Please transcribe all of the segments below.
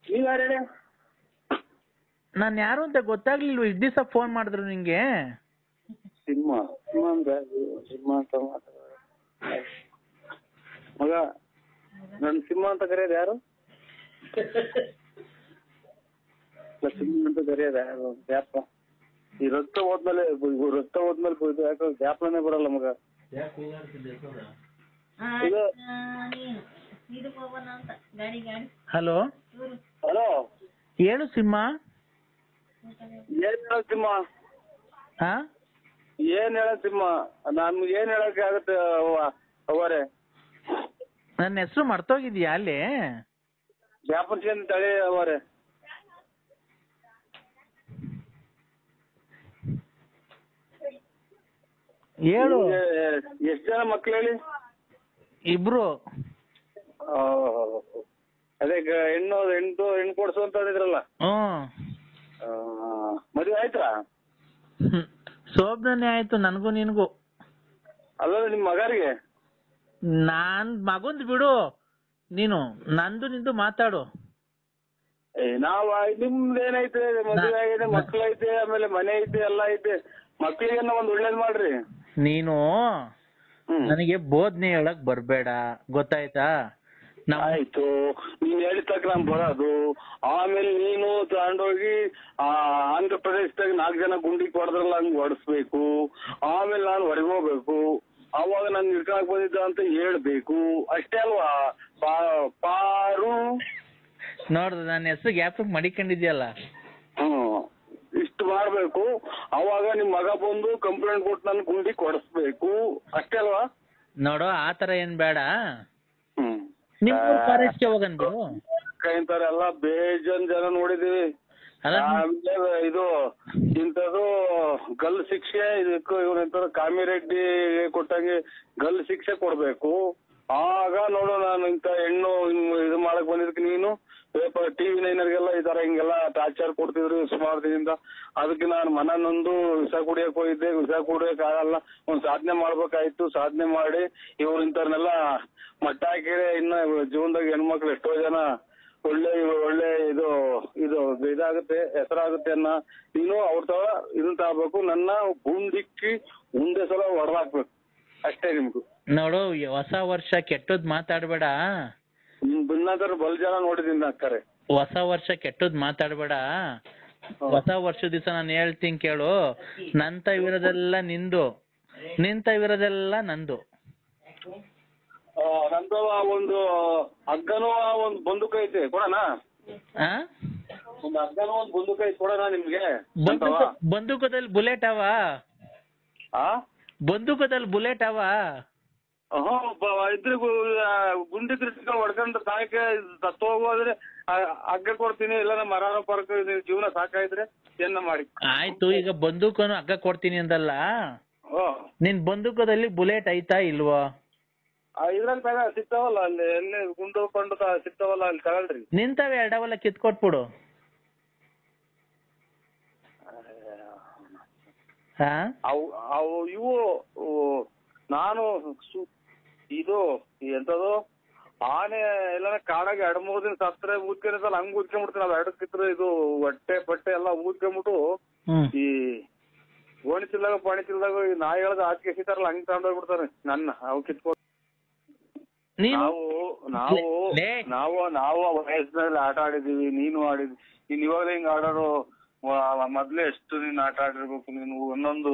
ನೀವ್ ಯಾರು ಹೇಳಿ? ನಾನು ಯಾರು ಅಂತ ಗೊತ್ತಾಗ್ಲಿಲ್ವ? ಇಷ್ಟ್ ದಿವಸ ಫೋನ್ ಮಾಡಿದ್ರು ನಿಂಗೆ. ಸಿಂಹ ಅಂತ ಮಗ, ನನ್ ಸಿಂಹ ಅಂತ ಕರೆಯೋದು ಯಾರು? ಸಿಂಹ ಅಂತ ಕರೆಯೋದು ಯಾರು? ಜ್ಞಾಪ ಈ ರಕ್ತ ಹೋದ್ಮೇಲೆ ಯಾಕೋ ಜ್ಞಾಪನೇ ಬರಲ್ಲ ಮಗ. ಹಲೋ ಹಲೋ, ಹೇಳು ಸಿಂಹ. ಏನ್ ಹೇಳ ಸಿಂಹ? ಹಾ, ಏನ್ ಹೇಳ ಸಿಂಹ? ನಮ್ಗೆ ಏನ್ ಹೇಳಕ್ಕೆ ಆಗುತ್ತೆ ಅವರೇ? ನನ್ನ ಹೆಸರು ಮರ್ತೋಗಿದ್ಯಾ ಅಲ್ಲಿ? ಜ್ಞಾಪನ ತಳಿ ಅವರೇ. ಹೇಳು. ಎಷ್ಟ್ ಜನ ಮಕ್ಳು ಹೇಳಿ? ಇಬ್ರು. ಅದೇ ಹೆಣ್ಣು ಕೊಡ್ಸು ಅಂತ ಹೇಳಿದ್ರಲ್ಲ. ಮದುವೆ ಆಯ್ತಾ? ಶೋಭನೇ ಆಯ್ತು ನನಗೂ ನಿನ್ಗೂ. ಅಲ್ಲ ನಿಮ್ ಮಗರಿಗೆ? ನಾನ್ ಮಗಂದ್ ಬಿಡು, ನೀನು ನಂದು ನಿಂದು ಮಾತಾಡು. ನಿಮ್ದೇನೈತೆ? ಮದುವೆ ಆಗಿದೆ, ಮಕ್ಳು ಐತೆ, ಆಮೇಲೆ ಮನೆ ಐತೆ, ಎಲ್ಲ ಐತೆ. ಮಕ್ಳಿಗೆ ಒಂದ್ ಒಳ್ಳೇದ್ ಮಾಡ್ರಿ. ನೀನು ನನಗೆ ಬೋಧನೆ ಹೇಳಕ್ ಬರ್ಬೇಡ, ಗೊತ್ತಾಯ್ತಾ? ಆಯ್ತು, ನೀನ್ ಹೇಳಿದ ತಕ್ಕ ನಾನ್ ಬರೋದು. ಆಮೇಲೆ ನೀನು ತಗೊಂಡೋಗಿ ಆಂಧ್ರ ಪ್ರದೇಶದಾಗ 4 ಜನ ಗುಂಡಿ ಕೊಡದ್ರಲ್ಲ, ಹಂಗ್ ಹೊಡಿಸ್ಬೇಕು. ಆಮೇಲೆ ನಾನು ಹೊರಗೋಗ್ಬೇಕು. ಅವಾಗ ನಾನು ಹಿಡ್ಕೊಳಕ್ ಬಂದಿದ್ದ ಅಂತ ಹೇಳ್ಬೇಕು. ಅಷ್ಟೇ ಅಲ್ವಾ ಪಾರು? ನೋಡ್ದು ನನ್ನ ಹೆಸರು ಗ್ಯಾಪ್ ಮಡಿಕೊಂಡಿದ್ಯಲ್ಲ. ಇಷ್ಟು ಮಾಡ್ಬೇಕು. ಅವಾಗ ನಿಮ್ ಮಗ ಬಂದು ಕಂಪ್ಲೇಂಟ್ ಕೊಟ್ಟು ನನ್ ಗುಂಡಿ ಕೊಡಿಸ್ಬೇಕು. ಅಷ್ಟೇ ಅಲ್ವಾ? ನೋಡು, ಆತರ ಏನ್ ಬೇಡ. ನಿಮ್ ಫಾರೆಸ್ಟ್ಗೆ ಹೋಗನ್ ಬಿಡು. ಇಂತಾರೆ ಎಲ್ಲ ಬೇಜನ್ ಜನ ನೋಡಿದೀವಿ. ಇದು ಇಂಥದ್ದು ಗಲ್ ಶಿಕ್ಷೆ, ಇದಕ್ಕೂ ಇವ್ರ ಕಾಮಿರೆಡ್ಡಿ ಕೊಟ್ಟಂಗೆ ಗಲ್ ಶಿಕ್ಷೆ ಕೊಡ್ಬೇಕು. ಆಗ ನೋಡು, ನಾನು ಇಂಥ ಹೆಣ್ಣು ಇದು ಮಾಡಕ್ ಬಂದಿದ್ದಕ್ಕೆ ನೀನು ಪೇಪರ್ TV9 ಈ ತರ ಹಿಂಗೆಲ್ಲ ಟಾರ್ಚರ್ ಕೊಡ್ತಿದ್ರು ಸುಮಾರು ದಿನದಿಂದ. ಅದಕ್ಕೆ ನಾನು ಮನನೊಂದು ವಿಷ ಕುಡಿಯಕ್ ಹೋಗಿದ್ದೆ. ವಿಷ ಕುಡಿಯಕ್ ಆಗಲ್ಲ, ಒಂದ್ ಸಾಧನೆ ಮಾಡ್ಬೇಕಾಯ್ತು. ಸಾಧನೆ ಮಾಡಿ ಇವ್ರು ಇಂಥವ್ರನ್ನೆಲ್ಲ ಮಟ್ಟ ಹಾಕಿದ್ರೆ ಇನ್ನ ಜೀವನದಾಗ ಹೆಣ್ಮಕ್ಳು ಎಷ್ಟೋ ಜನ ಒಳ್ಳೆ ಇದಾಗುತ್ತೆ, ಹೆಸರಾಗುತ್ತೆ ಅನ್ನ. ನೀನು ಅವ್ರ ತರ ಇದನ್ನ ತಗೋಬೇಕು. ನನ್ನ ಗುಂಡಿಕ್ಕಿ ಮುಂದೆ ಸಲ ಹೊಡೆದಾಕ್ಬೇಕು. ಅಷ್ಟೇ ನಿಮ್ಗೂ. ನೋಡು, ಹೊಸ ವರ್ಷ ಕೆಟ್ಟದ್ ಮಾತಾಡ್ಬೇಡ. ನಿಮ್ ಬಿನ್ನಾದ್ರು ಬಲ್ ಜನ ನೋಡಿದೀನಿ ಅಕ್ಕರೆ. ಹೊಸ ವರ್ಷ ಕೆಟ್ಟದ್ ಮಾತಾಡ್ಬೇಡ. ಹೊಸ ವರ್ಷ ದಿವಸ ನಾನು ಹೇಳ್ತೀನಿ ಕೇಳು. ನಂತ ಇರೋದೆಲ್ಲ ನಿಂದು, ನಿಂತ ಇರೋದೆಲ್ಲ ನಂದು. ನಂದು ಒಂದು ಹಗ್ಗನೂ ಒಂದು ಬಂದೂಕ ಐತೆ, ಕೊಡೋಣ? ಒಂದು ಹಗ್ಗನೂ ಒಂದು ಬಂದೂಕ ಐತೆ, ಕೊಡೋಣ ನಿಮ್ಗೆ? ಬಂದೂಕದಲ್ಲಿ ಬುಲೆಟ್ ಅವ? ಬಂದೂಕದಲ್ಲಿ ಬುಲೆಟ್ ಅವ? ಇದ್ರ ಗುಂಡಿ ಹೊಡ್ಕೊಂಡು ಸಾಯಕ್ಕೆ ಸತ್ತು ಹೋಗೋದ್ರೆ ಹಗ್ಗ ಕೊಡ್ತೀನಿ. ಇಲ್ಲ ನಮ್ಮ ಮರಾನ ಪರಕ ಜೀವನ ಸಾಕಾಯ್ದ್ರೆ ಏನ ಮಾಡಿ. ಆಯ್ತು, ಈಗ ಬಂದೂಕನು ಹಗ್ಗ ಕೊಡ್ತೀನಿ ಅಂದಲ್ಲ. ನಿನ್ ಬಂದೂಕದಲ್ಲಿ ಬುಲೆಟ್ ಐತಾ ಇಲ್ವಾ? ಇದ್ರಲ್ಲಿ ಸಿಗ್ತಾವಲ್ಲ, ಅಲ್ಲಿ ಎಲ್ಲಿ ಗುಂಡು ಕೊಂಡು ಸಿಗ್ತಾವಲ್ಲ, ಅಲ್ಲಿ ತಗೊಳ್ರಿ. ನಿಂತವೆ ಎರಡವಲ್ಲ, ಕಿತ್ಕೊಟ್ಬಿಡು. ಅವು ಇವು ನಾನು ಇದು ಎಂತದು ಆನೆ ಎಲ್ಲ ಕಾಡಾಗ 2-3 ದಿನ ಸತ್ರೆ ಊದ್ಕೊಂಡಿರ್ತಲ್ಲ, ಹಂಗ್ ಊದ್ಕೊಂಡ್ಬಿಡ್ತೀನಿ. ಅವ್ ಎರಡಕ್ಕಿತ್ರ ಇದು ಹೊಟ್ಟೆ ಪಟ್ಟೆ ಎಲ್ಲ ಊದ್ಕೊಂಡ್ಬಿಟ್ಟು ಈ ಓಣಿಸಿಲ್ದಾಗ ಪಾಣಿಸಿಲ್ದಾಗ ನಾಯಿ ಹೇಳ್ದ ಆಚೆ ಸಿಗ್ತಾರಲ್ಲ, ಹಂಗ್ ತಗೊಂಡೋಗ್ಬಿಡ್ತಾರೆ ನನ್ನ. ಅವು ಕಿತ್ಕೊ ನಾವು ವಯಸ್ಸಿನಲ್ಲಿ ಆಟ ಆಡಿದೀವಿ, ನೀನು ಆಡಿದ್ವಿ. ನೀನ್ ಇವಾಗ ಹಿಂಗ್ ಆಡೋರು ಮೊದ್ಲೇ ಎಷ್ಟು ನೀನ್ ಆಟ ಆಡಿರ್ಬೇಕು. ನೀನು ಒಂದೊಂದು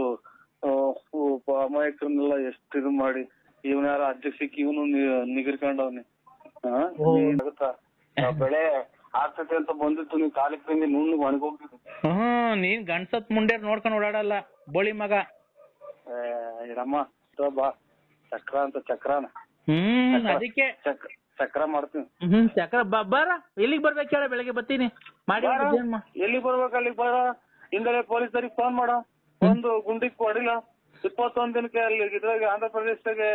ಅಮಾಯಕರನ್ನೆಲ್ಲ ಎಷ್ಟು ಇದು ಮಾಡಿ, ಇವನ್ ಯಾರ ಅಜ್ಜ ಸಿಕ್ಕಿ ಇವನು ನಿಗಿರ್ಕೊಂಡವ್ನಿ. ಆಗುತ್ತಾ? ಬೆಳೆ ಆಗ್ತೈತೆ ಅಂತ ಬಂದಿತ್ತು, ನೀನ್ ಕಾಲಿಗೆ ಬಂದು ನುಣ್ಣಗೆ ಒಣಗೋಗ್ತಿದ್ದೆ. ನೀನ್ ಗಂಡ್ಸತ್ ಮುಂಡೆ ನೋಡ್ಕೊಂಡು ಓಡಾಡಲ್ಲ, ಬೋಳಿ ಮಗ. ಇರಮ್ಮ ಬಾ, ಚಕ್ರ ಅಂತ ಚಕ್ರಾನ. ಅದಕ್ಕೆ ಚಕ್ರ ಮಾಡ್ತೀನಿ. ಚಕ್ರ ಬಾರ, ಎಲ್ಲಿಗೆ ಬರ್ಬೇಕು ಹೇಳ? ಬೆಳಗ್ಗೆ ಬರ್ತೀನಿ. ಎಲ್ಲಿಗೆ ಬರ್ಬೇಕು ಅಲ್ಲಿಗೆ ಬರ. ಹಿಂದೆ ಪೊಲೀಸರಿಗೆ ಫೋನ್ ಮಾಡ. ಒಂದು ಗುಂಡಿಗೆ ಹೊಡಿಲ್ಲ. 21 ದಿನಕ್ಕೆ ಅಲ್ಲಿ ಇದ್ರಾಗ ಆಂಧ್ರ ಪ್ರದೇಶದಾಗೆ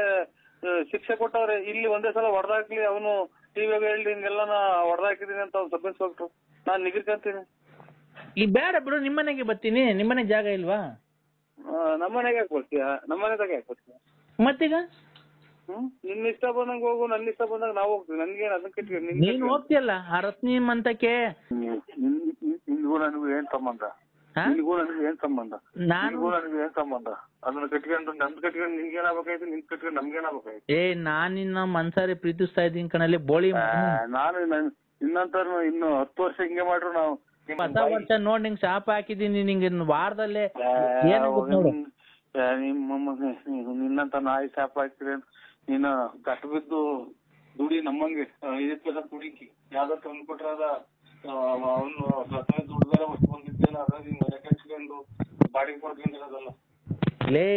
ಶಿಕ್ಷೆ ಕೊಟ್ಟವ್ರೆ. ಇಲ್ಲಿ ಒಂದೇ ಸಲ ಹೊಡೆದಾಕ್ಲಿ, ಅವನು ಟಿವಿಯಾಗ ಹೇಳಿ ಹಿಂಗೆಲ್ಲ ಹೊಡೆದಾಕಿದೀನಿ ಅಂತ ಅವ್ನು ಸಬ್ ಇನ್ಸ್ಪೆಕ್ಟ್ರು. ನಾನ್ ನಿಗಿರ್ಕಂತೀನಿ. ಈಗ ಬೇಡ ಬಿಡು, ನಿಮ್ಮನೆಗೆ ಬರ್ತೀನಿ. ನಿಮ್ಮನೆಗೆ ಜಾಗ ಇಲ್ವಾ? ನಮ್ಮನೆಗೆ ಯಾಕೆ ಬರ್ತೀಯ? ನಮ್ಮನೆದಾಗ ಯಾಕೆ ಬರ್ತೀಯ? ಮತ್ತೀಗ ನಿನ್ನ ಇಷ್ಟ ಬಂದಂಗ ಹೋಗು, ನನ್ನ ಇಷ್ಟ ಬಂದಾಗ ನಾವು ಹೋಗ್ತೀವಿ. ನನ್ಗೇನ್ ಅದನ್ನ ಕಟ್ಕೊಂಡು ನೀನ್ ಹೋಗ್ತಿಯಲ್ಲ ಆ ರತ್ನಿ ಮಂತಕ್ಕೆ. ನಿನ್ಗೂ ನನಗೂ ಏನ್ ಸಂಬಂಧ? ನಿನ್ಗೂ ನನಗೂ ಏನ್ ಸಂಬಂಧ? ನಿನ್ಗೂ ನನಗೂ ಏನ್ ಸಂಬಂಧ? ಅದನ್ನ ಕಟ್ಕೊಂಡು ನಂದ್ ಕಟ್ಕೊಂಡು ನಿನ್ಗೇನಾಗಬೇಕಾಯ್ತು, ನಿನ್ ಕಟ್ಕೊಂಡು ನಮ್ಗೇನಾಗಬೇಕಾಯ್ತು? ನಾನ್ ನಿನ್ನ ಮನ್ಸಾರಿ ಪ್ರೀತಿಸ್ತಾ ಇದ್ದೀನಿ ಕಣಲ್ಲಿ ಬೋಳಿ. ನಾನು ಇನ್ನಂತ ಇನ್ನು 10 ವರ್ಷ ಹಿಂಗೆ ಮಾಡ್ರು ನಾವು. ಹೊಸ ವರ್ಷ ನೋಡ್ ನಿಂಗ್ ಶಾಪ ಹಾಕಿದೀನಿ ನಿಂಗೆ ವಾರದಲ್ಲೇ. ನಿನ್ನಂತ ನಾಯಿ ಶಾಪ ಹಾಕಿದ್ರೆ ನೀನು ಕಷ್ಟ ಬಿದ್ದು ದುಡಿ ನಮ್ಮಂಗೆ 5 ಪೈಸೆ ದುಡಿಕಿ ಯಾವ್ದೋ ತಂದು ಕೊಟ್ರದ ಅವನು ದುಡ್ಡು ಬೇರೆ ಹೊತ್ತು ಬಂದಿದ್ದೇನೆ. ಅದ್ರಾಗ ನೀನ್ ಮನೆ ಕಟ್ಕೊಂಡು ಬಾಡಿಗೆ ಕೊಡ್ಕೊಂಡಿರೋದಲ್ಲ. ಲೇ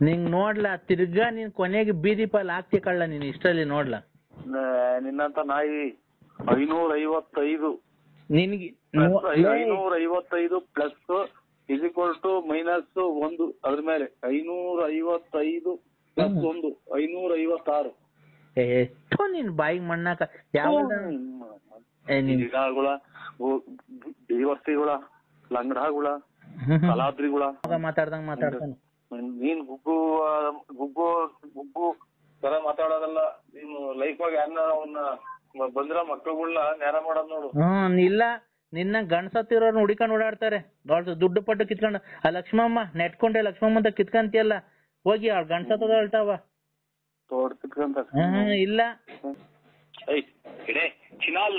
ನಿಂಗ್ ನೋಡ್ಲಾ ತಿರ್ಗಾ ನೀನ್ ಕೊನೆಗೆ ಬೀದಿ ಪಾಲ್ ಹಾಕ್ತಿ ಕಳ್ಳ ನೀನ್ ಇಷ್ಟರಲ್ಲಿ ನೋಡ್ಲಾ. ನಿನ್ನಂತ ನಾಯಿ 555 ನಿನ್ಗೆ 555 ಪ್ಲಸ್ -1 ಅದ್ರ ಮೇಲೆ 555 ಪ್ಲಸ್ 1 556. ಎಷ್ಟು ನಿನ್ ಬಾಯಿಗೆ ಮಣ್ಣಾಕ ಯಾವ ಗಿಡಗಳ ದೇವರ್ತಿಗಳ ಲಂಗಡಗಳ ಕಲಾದ್ರಿಗಳ ಮಾತಾಡ್ದಂಗ್ ಮಾತಾಡ್ತಾನೆ. ನೀನ್ ಗುಗ್ಗು ತರ ಮಾತಾಡೋದಲ್ಲ. ನೀನು ಲೈಫ್ ಆಗಿ ಅವ್ನ ಬಂದಿರೋ ಮಕ್ಕಳುಗಳನ್ನ ನೇರ ಮಾಡೋದ್ ನೋಡು. ಇಲ್ಲ ನಿನ್ನ ಗಂಡಸತ್ತಿರೋರ್ನ ಹುಡಿಕೊಂಡು ಓಡಾಡ್ತಾರೆ. ದುಡ್ಡು ಪಟ್ಟು ಕಿತ್ಕೊಂಡು ಆ ಲಕ್ಷ್ಮಮ್ಮ ನೆಟ್ಕೊಂಡೆ ಲಕ್ಷ್ಮಮ್ಮ ಅಂತ ಕಿತ್ಕಂತಿಯಲ್ಲ, ಹೋಗಿ ಅವ್ಳ ಗಂಡಸತ್ತದ ಹೇಳ್ತಾವ ತೋಡ್ ಕಿತ್ಕೊಂತ. ಇಲ್ಲ ಚಿನಾಲ್